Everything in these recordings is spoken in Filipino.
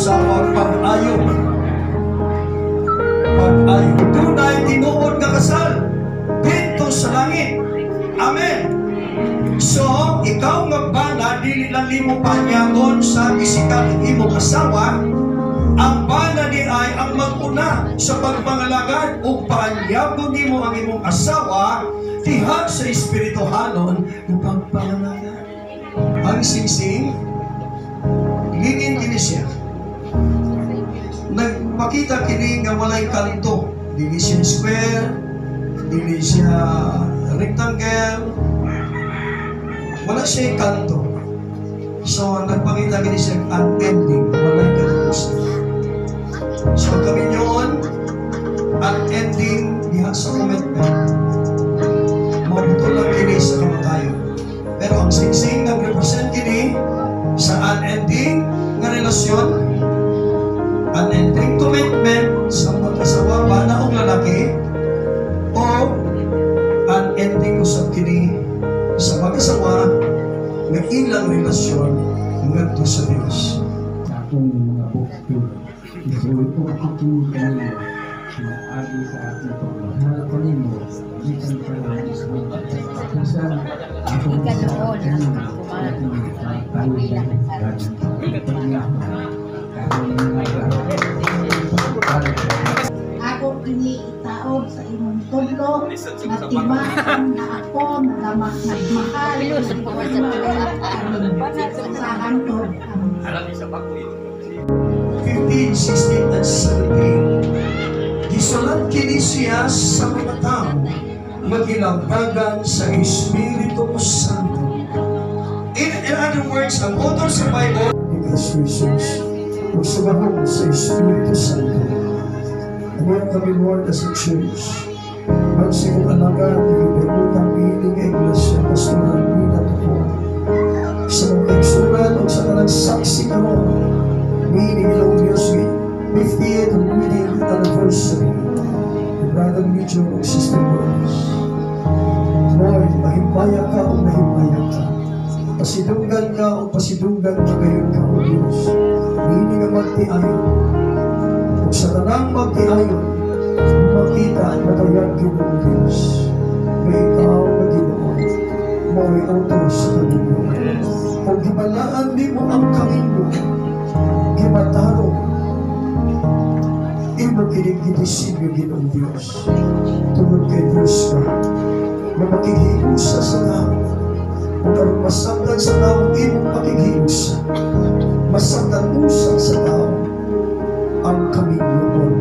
asawa pag-ayo. Pag-ayo. Tunay tinuod nga kasal dito sa langit. Amen. So, ikaw nga bana, dili lang limo panyangon sa pisikal ng imong asawa. Ang bana ni ay ang mag-una sa pagpangalagad o paanyabon nimo ang imong asawa tihag sa espirituhanon ng pagpangalagad. Ang singsing, lingin kini siya. Nagpakita kini nga walay kalito. Dili siya square, dili siya rectangle, wala siya kanto. So, nagpakita kini siya unending, walay katapusan. So, kami yun, unending diha sa commitment. Mabuto lang kini sa kamatayon. Pero ang singsing nag-represent kini sa unending nga relasyon, unending commitment sa mag-asawa ba na o lalaki, o unending usap kini sa mag-asawa nga ilang relasyon ngadto sa Dios. Sa akong mga bukto, isulit ko aking kanina na agi sa aking pagmahal ko nimo, ikan ka lang isulit. Kasa akong sa kanina, aking pagtawilan at pagyaman. Ako kini itaog sa imong tudlo na timaan na ako nagmahal sa hantod. 15, 16, and 17. Gisulat kini siya sa mga tao magilangbagan sa Espiritu Santo. In other words, ang author sa Bible, Jesus, magsabahog sa Espiritu Santo. Ngayon kami, Lord, as a church, magsigong alaga, nagibutang piling ang iglesia, pastoral, minat po. Sa mga kaigsunan o sa kanang saksi ka mo, meaning ilong Diyos, 50th wedding anniversary, Brother Mitchell o Sister Rose. Lord, mahimbaya ka o mahimbaya ka. Pasidunggan ka o pasidunggan ka ngayon ka o Diyos. Meaning ang magtiayon. Kung sa tanang magtiayon, makita at matayagin ng Diyos. May ikaw na ginoon, mo'y autos sa kanino. Kung gibalaan di mo ang kanino, gimataro, imo kinigidisig yung ginoong Diyos. Tungod kay Diyos ka, na makikigusa sa tao. Kung karong masaktan sa tao, imong makikigusa. Masaktan usap sa tao, ang kaming lupon.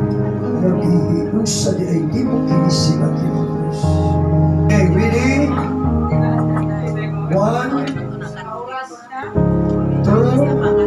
Naghihiusa di ay di mo kinisig ang ginoong Diyos. Okay, ready? 1, 2,